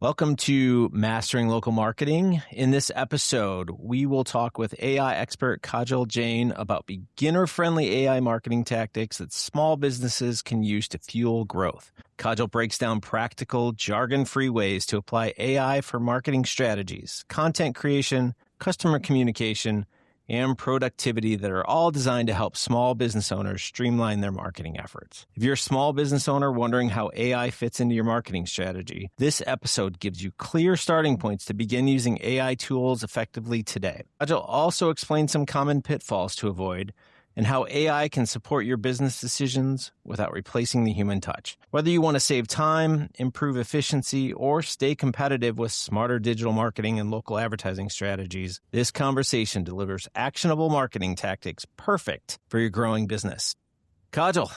Welcome to Mastering Local Marketing. In this episode, we will talk with AI expert Kajal Jain about beginner-friendly AI marketing tactics that small businesses can use to fuel growth. Kajal breaks down practical, jargon-free ways to apply AI for marketing strategies, content creation, customer communication, and productivity that are all designed to help small business owners streamline their marketing efforts. If you're a small business owner wondering how AI fits into your marketing strategy, this episode gives you clear starting points to begin using AI tools effectively today. Kajal also explains some common pitfalls to avoid and how AI can support your business decisions without replacing the human touch. Whether you want to save time, improve efficiency, or stay competitive with smarter digital marketing and local advertising strategies, this conversation delivers actionable marketing tactics perfect for your growing business. Kajal,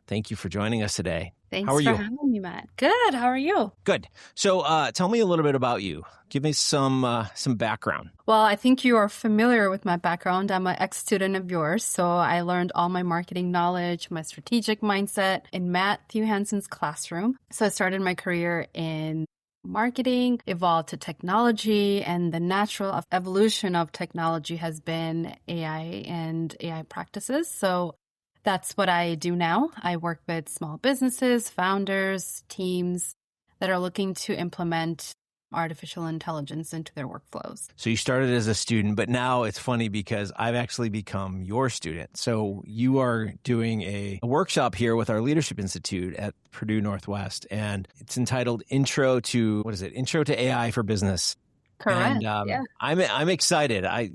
thank you for joining us today. Thanks How are for you? having me, Matt. Good. How are you? Good. So tell me a little bit about you. Give me some background. Well, I think you are familiar with my background. I'm an ex-student of yours, so I learned all my marketing knowledge, my strategic mindset in Matt Hanson's classroom. So I started my career in marketing, evolved to technology, and the natural evolution of technology has been AI and AI practices. So that's what I do now. I work with small businesses, founders, teams that are looking to implement artificial intelligence into their workflows. So you started as a student, but now it's funny because I've actually become your student. So you are doing a workshop here with our Leadership Institute at Purdue Northwest, and it's entitled Intro to AI for Business. Correct. And Yeah. I'm excited. I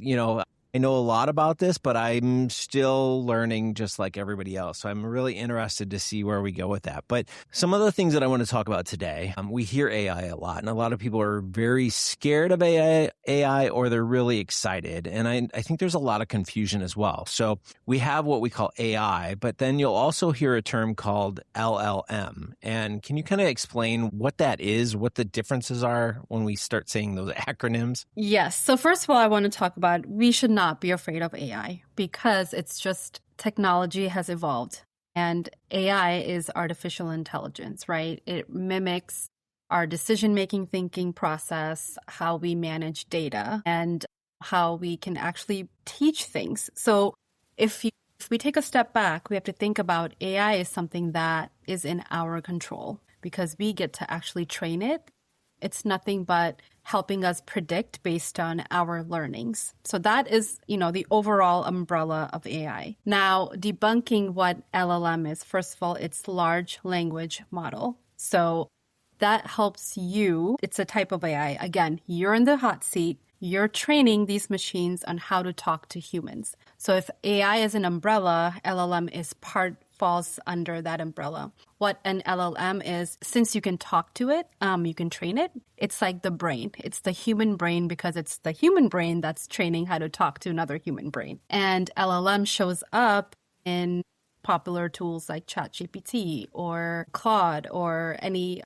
know a lot about this, but I'm still learning just like everybody else. So I'm really interested to see where we go with that. But some of the things that I want to talk about today, we hear AI a lot, and a lot of people are very scared of AI or they're really excited. And I think there's a lot of confusion as well. So we have what we call AI, but then you'll also hear a term called LLM. And can you kind of explain what that is, what the differences are when we start saying those acronyms? Yes. So first of all, I want to talk about we should not be afraid of AI because it's just technology has evolved and AI is artificial intelligence, right? It mimics our decision-making thinking process, how we manage data, and how we can actually teach things. So if we take a step back, we have to think about AI is something that is in our control because we get to actually train it. It's nothing but helping us predict based on our learnings. So that is, the overall umbrella of AI. Now, debunking what LLM is, first of all, it's large language model. So that helps you. It's a type of AI. Again, you're in the hot seat. You're training these machines on how to talk to humans. So if AI is an umbrella, LLM falls under that umbrella. What an LLM is, since you can talk to it, you can train it. It's like the brain. It's the human brain because it's the human brain that's training how to talk to another human brain. And LLM shows up in popular tools like ChatGPT or Claude or any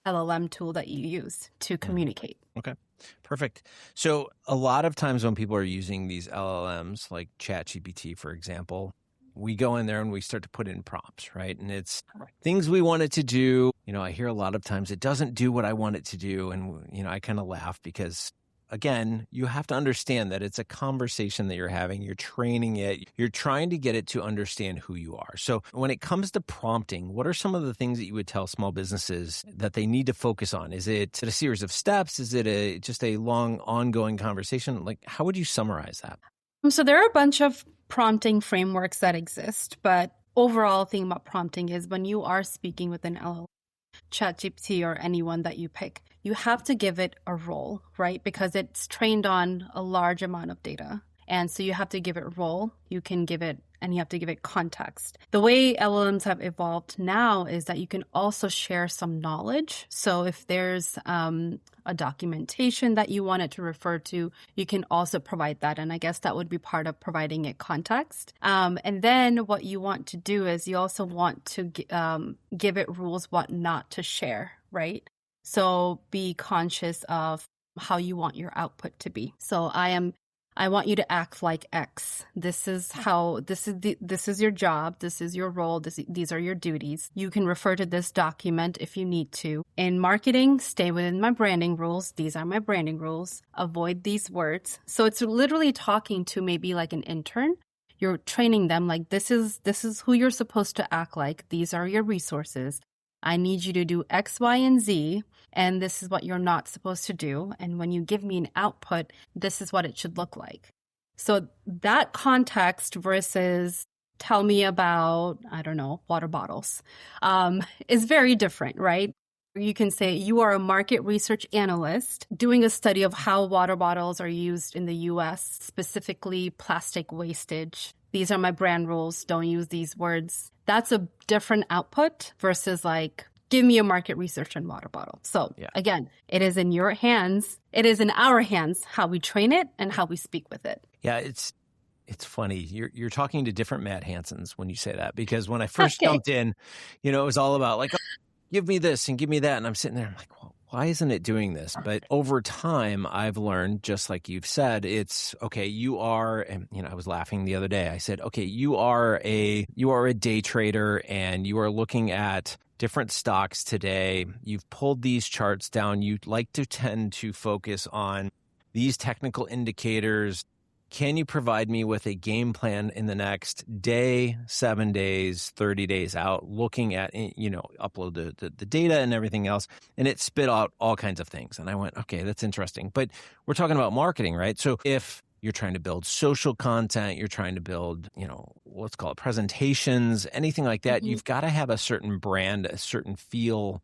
LLM tool that you use to communicate. Okay. Perfect. So a lot of times when people are using these LLMs, like ChatGPT, for example, we go in there and we start to put in prompts, right? And it's things we want it to do. I hear a lot of times it doesn't do what I want it to do. And, I kind of laugh because, again, you have to understand that it's a conversation that you're having. You're training it. You're trying to get it to understand who you are. So when it comes to prompting, what are some of the things that you would tell small businesses that they need to focus on? Is it a series of steps? Is it just a long, ongoing conversation? Like, how would you summarize that? So there are a bunch of prompting frameworks that exist, but overall thing about prompting is when you are speaking with an LLM, ChatGPT or anyone that you pick, you have to give it a role, right? Because it's trained on a large amount of data. And so you have to give it a role, you have to give it context. The way LLMs have evolved now is that you can also share some knowledge. So if there's a documentation that you want it to refer to, you can also provide that. And I guess that would be part of providing it context. And then what you want to do is you also want to give it rules what not to share, right? So be conscious of how you want your output to be. So I am I want you to act like X. This is your job. This is your role. These are your duties. You can refer to this document if you need to. In marketing, stay within my branding rules. These are my branding rules. Avoid these words. So it's literally talking to maybe like an intern. You're training them like this is who you're supposed to act like. These are your resources. I need you to do X, Y, and Z, and this is what you're not supposed to do. And when you give me an output, this is what it should look like. So that context versus tell me about, I don't know, water bottles, is very different, right? You can say you are a market research analyst doing a study of how water bottles are used in the US, specifically plastic wastage. These are my brand rules. Don't use these words. That's a different output versus like, give me a market research on water bottle. So again, it is in your hands. It is in our hands how we train it and how we speak with it. Yeah, it's funny. You're talking to different Matt Hansons when you say that, because when I first jumped in, it was all about like, oh, give me this and give me that. And I'm sitting there, I'm like, well, why isn't it doing this? But over time, I've learned, just like you've said, it's okay. You are, and I was laughing the other day. I said, okay, you are a day trader and you are looking at different stocks today. You've pulled these charts down. You like to tend to focus on these technical indicators. Can you provide me with a game plan in the next day, 7 days, 30 days out, looking at, upload the data and everything else? And it spit out all kinds of things. And I went, okay, that's interesting. But we're talking about marketing, right? So if you're trying to build social content, you're trying to build, let's call it presentations, anything like that, you've got to have a certain brand, a certain feel.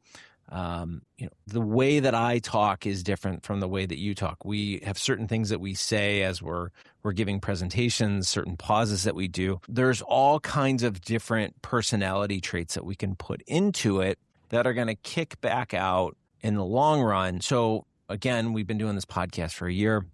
The way that I talk is different from the way that you talk. We have certain things that we say as we're giving presentations, certain pauses that we do. There's all kinds of different personality traits that we can put into it that are going to kick back out in the long run. So again, we've been doing this podcast for a year.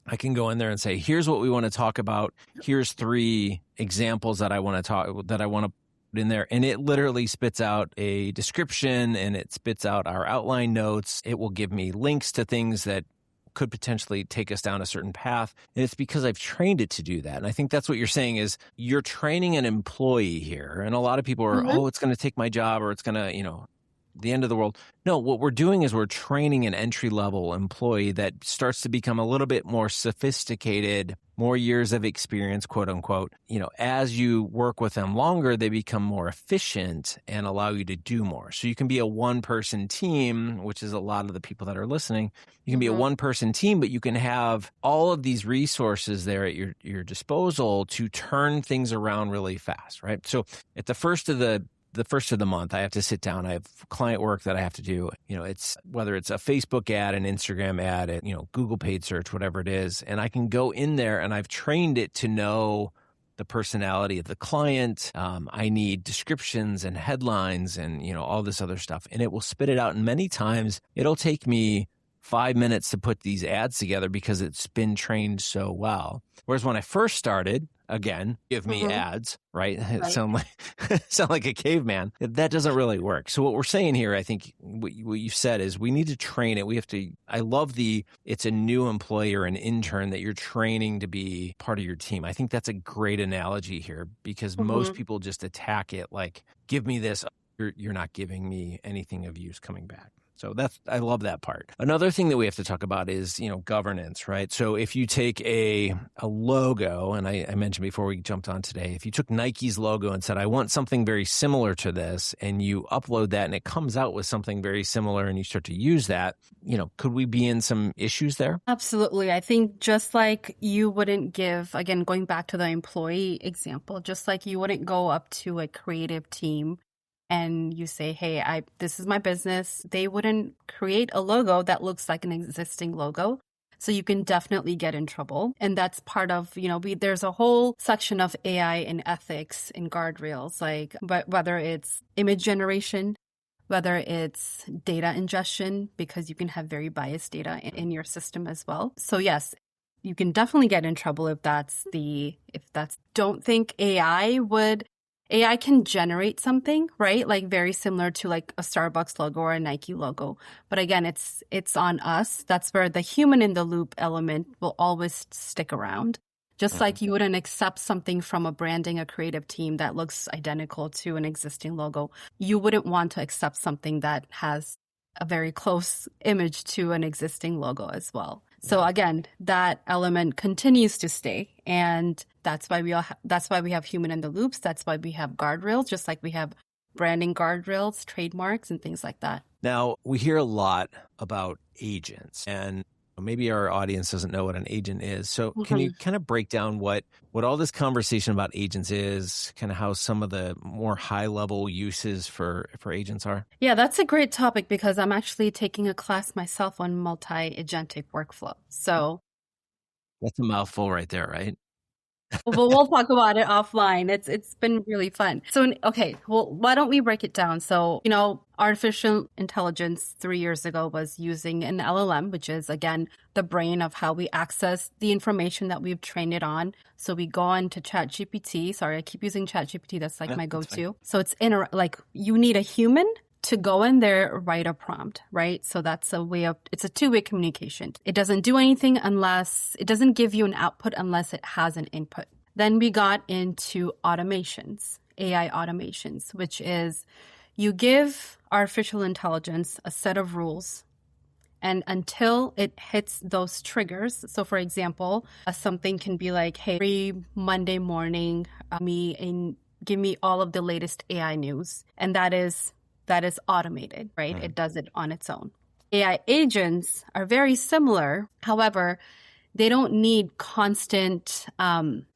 I can go in there and say, here's what we want to talk about. Here's 3 examples that I want to put in there. And it literally spits out a description and it spits out our outline notes. It will give me links to things that could potentially take us down a certain path. And it's because I've trained it to do that. And I think that's what you're saying is you're training an employee here. And a lot of people are, oh, it's going to take my job or it's going to, the end of the world. No, what we're doing is we're training an entry-level employee that starts to become a little bit more sophisticated, more years of experience, quote unquote. As you work with them longer, they become more efficient and allow you to do more. So you can be a one-person team, which is a lot of the people that are listening. You can be a one-person team, but you can have all of these resources there at your disposal to turn things around really fast, right? So at the first of the month, I have to sit down. I have client work that I have to do. It's whether it's a Facebook ad, an Instagram ad, Google paid search, whatever it is. And I can go in there and I've trained it to know the personality of the client. I need descriptions and headlines and, all this other stuff. And it will spit it out. And many times it'll take me 5 minutes to put these ads together because it's been trained so well. Whereas when I first started, again, give me ads, right? Sound like a caveman. That doesn't really work. So what we're saying here, I think what you said is we need to train it. We have to, I love it's a new employee or an intern that you're training to be part of your team. I think that's a great analogy here because most people just attack it like, give me this. You're not giving me anything of use coming back. So I love that part. Another thing that we have to talk about is, governance, right? So if you take a logo, and I mentioned before we jumped on today, if you took Nike's logo and said, I want something very similar to this, and you upload that and it comes out with something very similar and you start to use that, could we be in some issues there? Absolutely. I think just like you wouldn't give, again, going back to the employee example, just like you wouldn't go up to a creative team and you say, hey, this is my business. They wouldn't create a logo that looks like an existing logo. So you can definitely get in trouble. And that's part of, there's a whole section of AI and ethics and guardrails, like whether it's image generation, whether it's data ingestion, because you can have very biased data in your system as well. So yes, you can definitely get in trouble if that's don't think AI would AI can generate something, right? Like very similar to like a Starbucks logo or a Nike logo. But again, it's on us. That's where the human in the loop element will always stick around. Just like you wouldn't accept something from a branding, a creative team that looks identical to an existing logo. You wouldn't want to accept something that has a very close image to an existing logo as well. So again, that element continues to stay, and that's why we have human in the loops. That's why we have guardrails, just like we have branding guardrails, trademarks, and things like that. Now, we hear a lot about agents, and maybe our audience doesn't know what an agent is. So can you kind of break down what all this conversation about agents is, kind of how some of the more high-level uses for agents are? Yeah, that's a great topic because I'm actually taking a class myself on multi-agentic workflow. So that's a mouthful right there, right? we'll talk about it offline. It's been really fun. So, okay, well, why don't we break it down? So, artificial intelligence 3 years ago was using an LLM, which is, again, the brain of how we access the information that we've trained it on. So we go on to ChatGPT. Sorry, I keep using ChatGPT. That's like my go-to. So it's you need a human to go in there, write a prompt, right? So that's it's a two-way communication. It doesn't do anything it doesn't give you an output unless it has an input. Then we got into automations, AI automations, which is you give artificial intelligence a set of rules, and until it hits those triggers. So for example, something can be like, hey, every Monday morning, give me all of the latest AI news. And that is automated, right? It does it on its own. AI agents are very similar. However, they don't need constant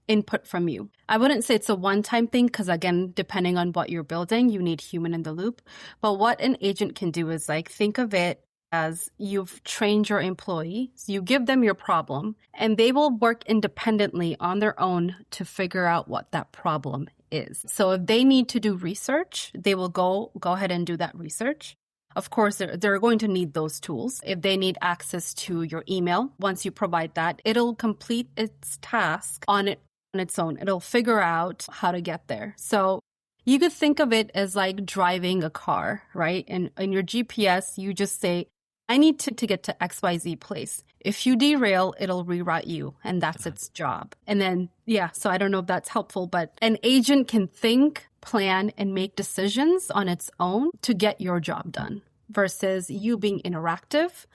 input from you. I wouldn't say it's a one-time thing because, again, depending on what you're building, you need human in the loop. But what an agent can do is think of it as you've trained your employees, you give them your problem, and they will work independently on their own to figure out what that problem is. So if they need to do research, they will go ahead and do that research. Of course, they're going to need those tools. If they need access to your email, once you provide that, it'll complete its task on its own. It'll figure out how to get there. So you could think of it as like driving a car, right? And in your GPS, you just say, I need to get to XYZ place. If you derail, it'll reroute you, and that's its job. And then, so I don't know if that's helpful, but an agent can think, plan, and make decisions on its own to get your job done versus you being interactive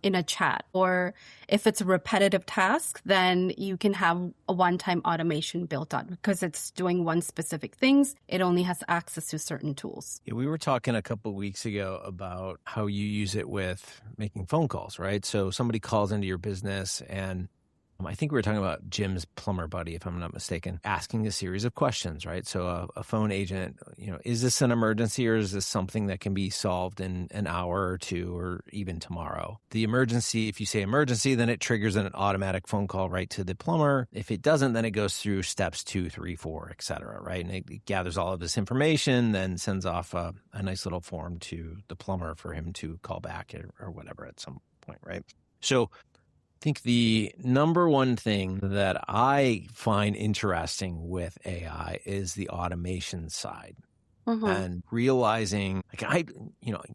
in a chat. Or if it's a repetitive task, then you can have a one-time automation built on because it's doing one specific things. It only has access to certain tools. Yeah, we were talking a couple of weeks ago about how you use it with making phone calls, right? So somebody calls into your business and I think we were talking about Jim's plumber buddy, if I'm not mistaken, asking a series of questions, right? So a phone agent, is this an emergency or is this something that can be solved in an hour or two or even tomorrow? The emergency, if you say emergency, then it triggers an automatic phone call right to the plumber. If it doesn't, then it goes through steps 2, 3, 4, et cetera, right? And it gathers all of this information, then sends off a nice little form to the plumber for him to call back or whatever at some point, right? So I think the number one thing that I find interesting with AI is the automation side. And realizing,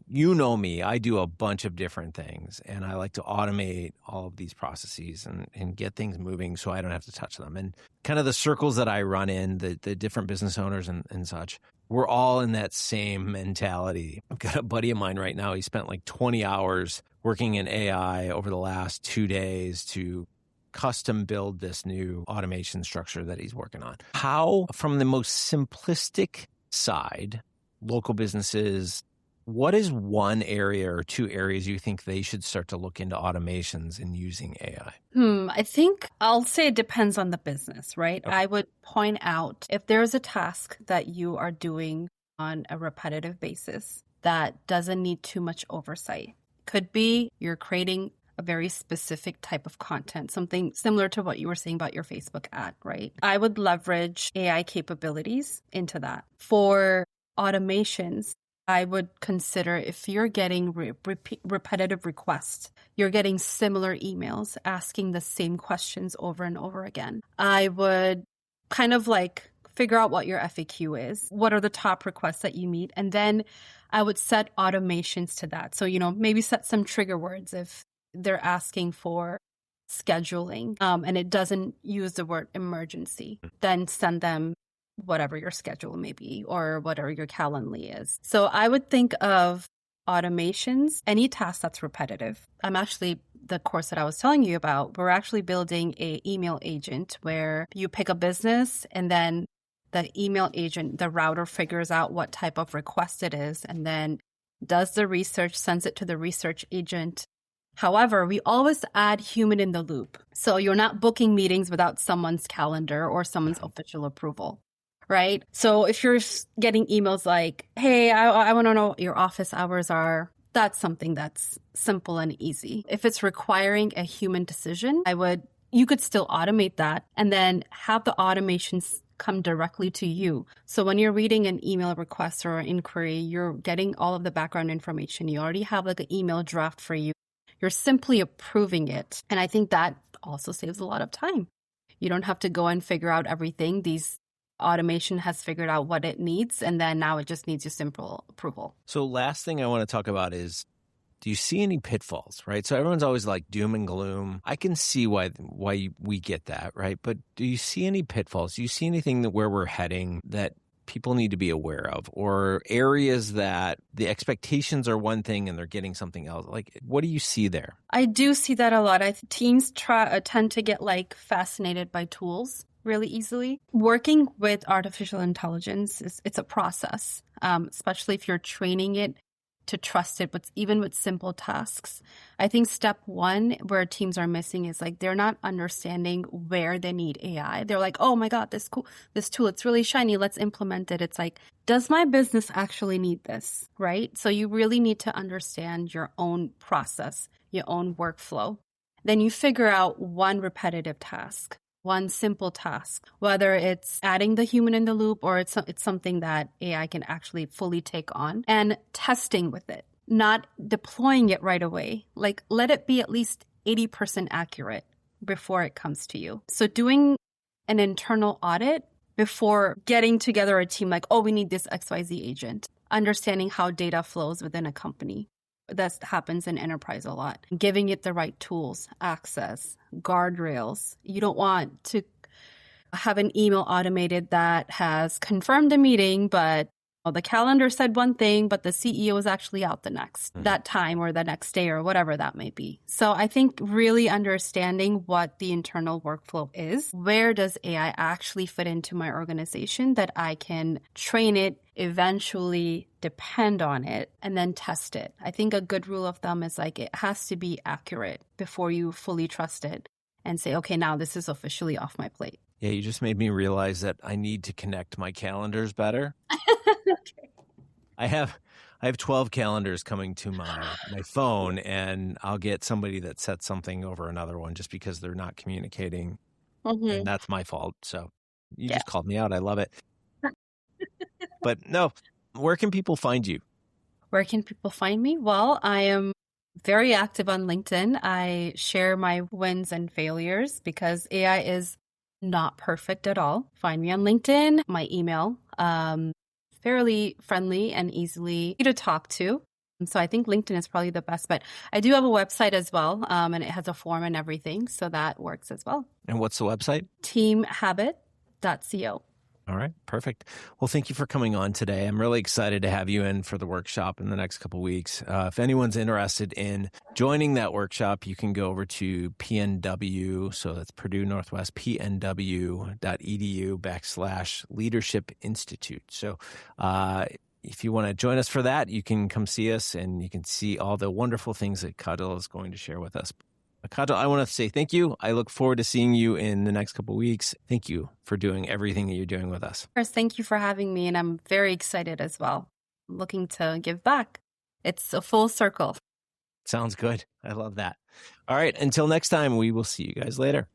you know me, I do a bunch of different things and I like to automate all of these processes and get things moving so I don't have to touch them. And kind of the circles that I run in, the different business owners and such, we're all in that same mentality. I've got a buddy of mine right now, he spent like 20 hours working in AI over the last 2 days to custom build this new automation structure that he's working on. How, from the most simplistic side, local businesses, what is one area or two areas you think they should start to look into automations and using AI? I think I'll say it depends on the business, right? Okay. I would point out if there's a task that you are doing on a repetitive basis that doesn't need too much oversight. Could be you're creating a very specific type of content, something similar to what you were saying about your Facebook ad, right? I would leverage AI capabilities into that. For automations, I would consider if you're getting repetitive requests, you're getting similar emails asking the same questions over and over again. I would kind of like figure out what your FAQ is. What are the top requests that you meet? And then I would set automations to that. So, maybe set some trigger words if they're asking for scheduling and it doesn't use the word emergency, then send them whatever your schedule may be or whatever your Calendly is. So I would think of automations, any task that's repetitive. The course that I was telling you about, we're actually building a email agent where you pick a business and then the email agent, the router figures out what type of request it is and then does the research, sends it to the research agent. However, we always add human in the loop. So you're not booking meetings without someone's calendar or someone's official approval, right? So if you're getting emails like, hey, I want to know what your office hours are, that's something that's simple and easy. If it's requiring a human decision, you could still automate that and then have the automations come directly to you. So when you're reading an email request or an inquiry, you're getting all of the background information. You already have like an email draft for you. You're simply approving it. And I think that also saves a lot of time. You don't have to go and figure out everything. These automation has figured out what it needs, and then now it just needs your simple approval. So last thing I want to talk about is, do you see any pitfalls, right? So everyone's always like doom and gloom. I can see why we get that, right? But do you see any pitfalls? Do you see anything where we're heading that people need to be aware of, or areas that the expectations are one thing and they're getting something else? Like, what do you see there? I do see that a lot. Teams tend to get fascinated by tools really easily. Working with artificial intelligence it's a process, especially if you're training it to trust it, but even with simple tasks. I think step one where teams are missing is they're not understanding where they need AI. They're like, oh my God, this tool, it's really shiny, let's implement it. It's like, does my business actually need this, right? So you really need to understand your own process, your own workflow. Then you figure out one repetitive task, one simple task, whether it's adding the human in the loop or it's something that AI can actually fully take on, and testing with it, not deploying it right away. Let it be at least 80% accurate before it comes to you. So doing an internal audit before getting together a team we need this XYZ agent, understanding how data flows within a company. That happens in enterprise a lot. Giving it the right tools, access, guardrails. You don't want to have an email automated that has confirmed a meeting, but the calendar said one thing, but the CEO is actually out that time or the next day or whatever that may be. So I think really understanding what the internal workflow is, where does AI actually fit into my organization that I can train it, eventually depend on it, and then test it. I think a good rule of thumb is it has to be accurate before you fully trust it and say, okay, now this is officially off my plate. Yeah, you just made me realize that I need to connect my calendars better. Okay. I have 12 calendars coming to my phone, and I'll get somebody that sets something over another one just because they're not communicating. Mm-hmm. And that's my fault. So you just called me out. I love it. But no, where can people find you? Where can people find me? Well, I am very active on LinkedIn. I share my wins and failures because AI is not perfect at all. Find me on LinkedIn. My email, fairly friendly and easily to talk to. So I think LinkedIn is probably the best, but I do have a website as well, and it has a form and everything, so that works as well. And what's the website? teamhabit.co. All right, perfect. Well, thank you for coming on today. I'm really excited to have you in for the workshop in the next couple of weeks. If anyone's interested in joining that workshop, you can go over to PNW, so that's Purdue Northwest, pnw.edu/Leadership Institute. So if you want to join us for that, you can come see us and you can see all the wonderful things that Kajal is going to share with us. Kajal, I want to say thank you. I look forward to seeing you in the next couple of weeks. Thank you for doing everything that you're doing with us. First, thank you for having me, and I'm very excited as well. I'm looking to give back. It's a full circle. Sounds good. I love that. All right. Until next time, we will see you guys later.